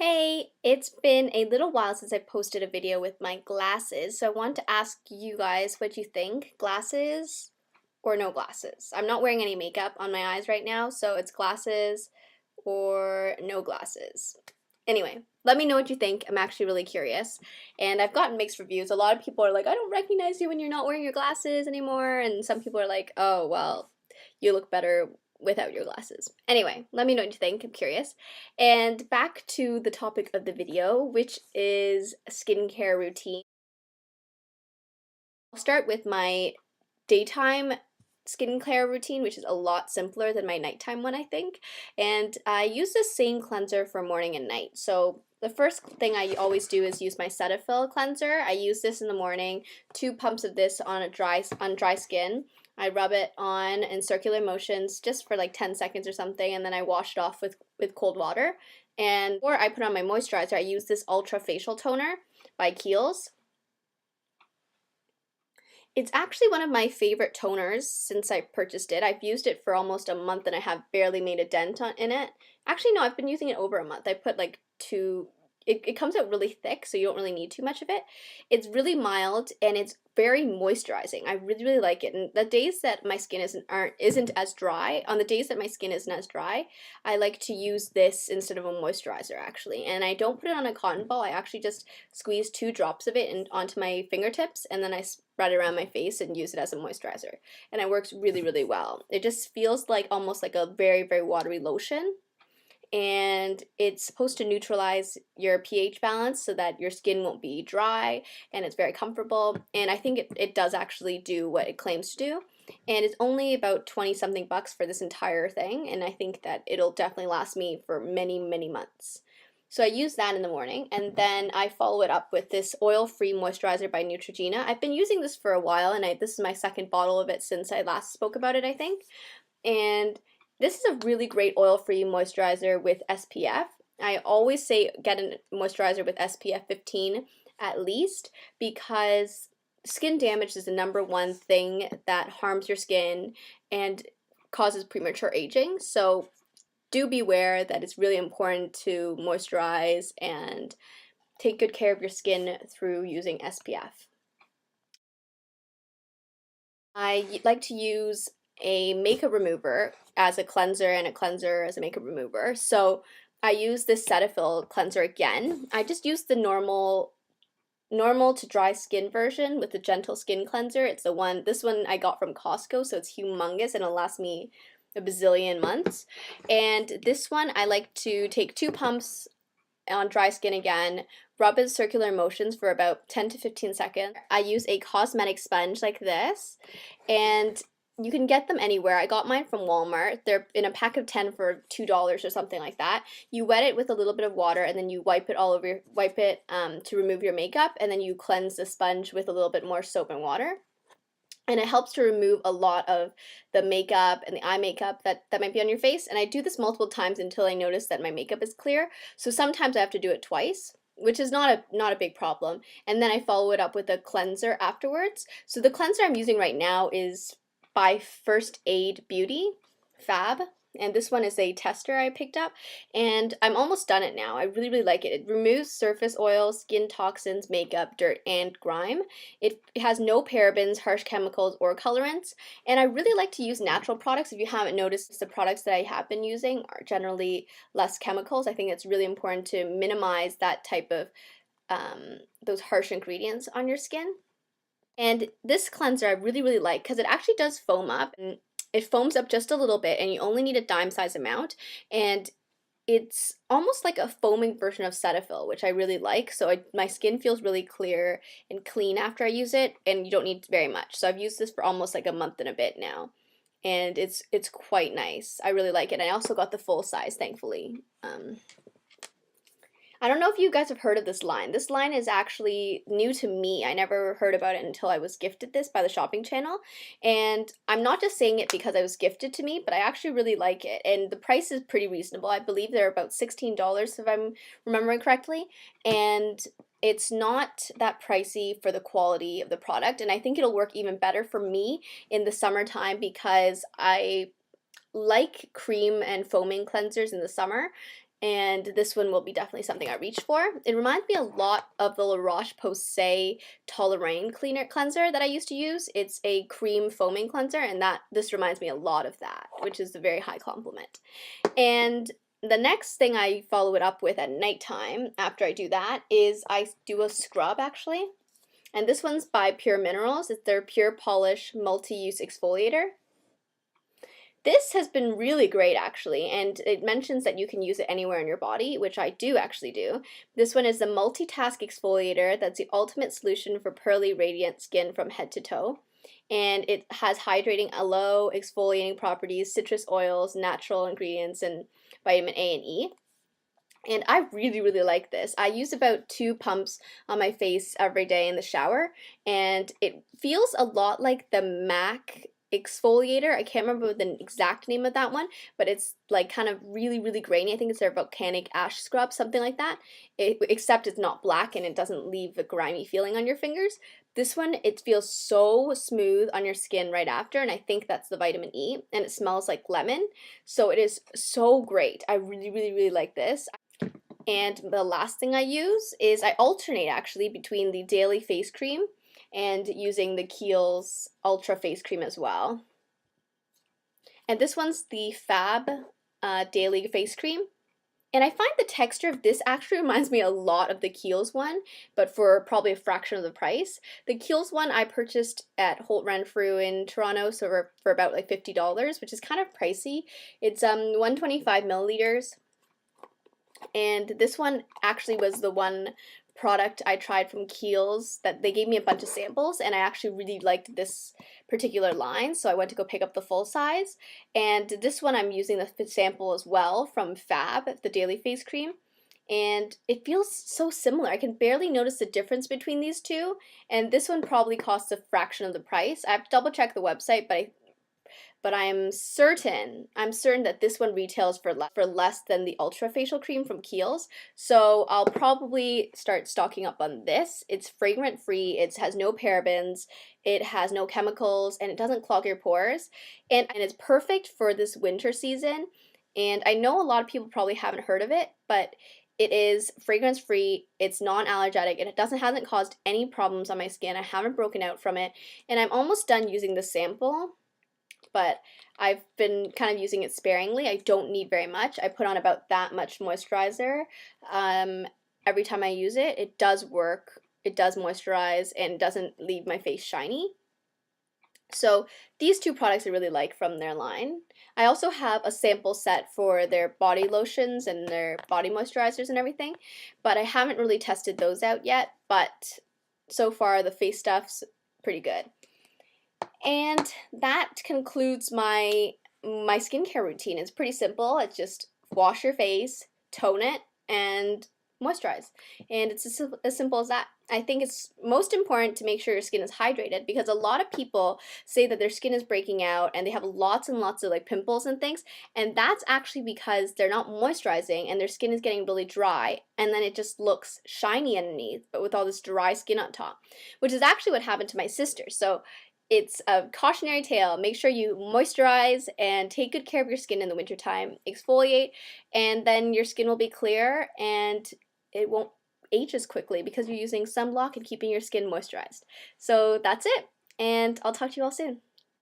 Hey, it's been a little while since I posted a video with my glasses, so I want to ask you guys what you think. Glasses or no glasses? I'm not wearing any makeup on my eyes right now, so it's glasses or no glasses. Anyway, let me know what you think. I'm actually really curious. And I've gotten mixed reviews. A lot of people are like, I don't recognize you when you're not wearing your glasses anymore. And some people are like, oh, well, you look better without your glasses. Anyway, let me know what you think. I'm curious. And back to the topic of the video, which is skincare routine. I'll start with my daytime skincare routine, which is a lot simpler than my nighttime one, I think. And I use the same cleanser for morning and night. So the first thing I always do is use my Cetaphil cleanser. I use this in the morning, 2 pumps of this on dry skin. I rub it on in circular motions just for like 10 seconds or something, and then I wash it off with cold water. And before I put on my moisturizer, I use this Ultra Facial Toner by Kiehl's. It's actually one of my favorite toners since I purchased it. I've used it for almost a month and I have barely made a dent in it. Actually, no, I've been using it over a month. I put like it comes out really thick, so you don't really need too much of it. It's really mild and it's very moisturizing. I really like it. And the days that my skin isn't as dry, on the days that my skin isn't as dry, I like to use this instead of a moisturizer actually. And I don't put it on a cotton ball. I actually just squeeze 2 drops of it onto my fingertips, and then I spread it around my face and use it as a moisturizer. And it works really well. It just feels like almost like a very watery lotion, and it's supposed to neutralize your pH balance so that your skin won't be dry, and it's very comfortable, and I think it does actually do what it claims to do. And it's only about 20 something bucks for this entire thing, and I think that it'll definitely last me for many months. So I use that in the morning, and then I follow it up with this oil-free moisturizer by Neutrogena. I've been using this for a while, and this is my second bottle of it since I last spoke about it, I think. And this is a really great oil-free moisturizer with SPF. I always say get a moisturizer with SPF 15 at least, because skin damage is the #1 thing that harms your skin and causes premature aging. So do beware that it's really important to moisturize and take good care of your skin through using SPF. I like to use a makeup remover as a cleanser and a cleanser as a makeup remover. So I use this Cetaphil cleanser again. I just use the normal to dry skin version with the gentle skin cleanser. It's this one I got from Costco, so it's humongous and it'll last me a bazillion months. And this one I like to take 2 pumps on dry skin again, rub in circular motions for about 10 to 15 seconds. I use a cosmetic sponge like this, and you can get them anywhere. I got mine from Walmart. They're in a pack of 10 for $2 or something like that. You wet it with a little bit of water, and then you wipe it to remove your makeup, and then you cleanse the sponge with a little bit more soap and water. And it helps to remove a lot of the makeup and the eye makeup that might be on your face. And I do this multiple times until I notice that my makeup is clear. So sometimes I have to do it twice, which is not a big problem. And then I follow it up with a cleanser afterwards. So the cleanser I'm using right now is by First Aid Beauty, Fab. And this one is a tester I picked up, and I'm almost done it now. I really like it. It removes surface oil, skin toxins, makeup, dirt, and grime. It has no parabens, harsh chemicals, or colorants, and I really like to use natural products. If you haven't noticed, the products that I have been using are generally less chemicals. I think it's really important to minimize that type of those harsh ingredients on your skin. And this cleanser I really like because it actually does foam up, and it foams up just a little bit, and you only need a dime size amount, and it's almost like a foaming version of Cetaphil, which I really like. So my skin feels really clear and clean after I use it, and you don't need very much. So I've used this for almost like a month and a bit now, and it's quite nice. I really like it. I also got the full size, thankfully. I don't know if you guys have heard of this line. This line is actually new to me. I never heard about it until I was gifted this by the shopping channel. And I'm not just saying it because I was gifted to me, but I actually really like it. And the price is pretty reasonable. I believe they're about $16 if I'm remembering correctly. And it's not that pricey for the quality of the product. And I think it'll work even better for me in the summertime because I like cream and foaming cleansers in the summer. and this one will be definitely something I reach for. It reminds me a lot of the La Roche-Posay Toleriane cleanser that I used to use. It's a cream foaming cleanser, and this reminds me a lot of that, which is a very high compliment. And the next thing I follow it up with at nighttime after I do that is I do a scrub, actually. And this one's by Pure Minerals. It's their Pure Polish Multi-Use Exfoliator. This has been really great, actually, and it mentions that you can use it anywhere in your body, which I do actually do. This one is the multitask exfoliator that's the ultimate solution for pearly, radiant skin from head to toe. And it has hydrating aloe, exfoliating properties, citrus oils, natural ingredients, and vitamin A and E. And I really, really like this. I use about 2 pumps on my face every day in the shower, and it feels a lot like the MAC exfoliator. I can't remember the exact name of that one, but it's like kind of really, really grainy. I think it's their volcanic ash scrub, something like that. Except it's not black and it doesn't leave a grimy feeling on your fingers. This one, it feels so smooth on your skin right after, and I think that's the vitamin E, and it smells like lemon. So it is so great. I really, really, really like this. And the last thing I use is I alternate actually between the daily face cream and using the Kiehl's Ultra face cream as well. And this one's the Fab Daily Face Cream. And I find the texture of this actually reminds me a lot of the Kiehl's one, but for probably a fraction of the price. The Kiehl's one I purchased at Holt Renfrew in Toronto, so for about like $50, which is kind of pricey. It's 125 milliliters. And this one actually was the one product I tried from Kiehl's that they gave me a bunch of samples, and I actually really liked this particular line, so I went to go pick up the full size. And this one I'm using the sample as well from Fab, the Daily Face Cream, and it feels so similar. I can barely notice the difference between these two, and this one probably costs a fraction of the price. I have to double check the website, but I'm certain that this one retails for less than the Ultra Facial Cream from Kiehl's. So I'll probably start stocking up on this. It's fragrance free, it has no parabens, it has no chemicals, and it doesn't clog your pores. And it's perfect for this winter season. And I know a lot of people probably haven't heard of it, but it is fragrance free, it's non-allergenic, and it hasn't caused any problems on my skin. I haven't broken out from it, and I'm almost done using the sample, but I've been kind of using it sparingly. I don't need very much. I put on about that much moisturizer every time I use it. It does work. It does moisturize and doesn't leave my face shiny. So these two products I really like from their line. I also have a sample set for their body lotions and their body moisturizers and everything, but I haven't really tested those out yet, but so far the face stuff's pretty good. And that concludes my skincare routine. It's pretty simple. It's just wash your face, tone it, and moisturize. And it's as simple as that. I think it's most important to make sure your skin is hydrated, because a lot of people say that their skin is breaking out and they have lots and lots of like pimples and things, and that's actually because they're not moisturizing and their skin is getting really dry, and then it just looks shiny underneath but with all this dry skin on top, which is actually what happened to my sister. So it's a cautionary tale. Make sure you moisturize and take good care of your skin in the wintertime. Exfoliate, and then your skin will be clear and it won't age as quickly because you're using sunblock and keeping your skin moisturized. So that's it, and I'll talk to you all soon.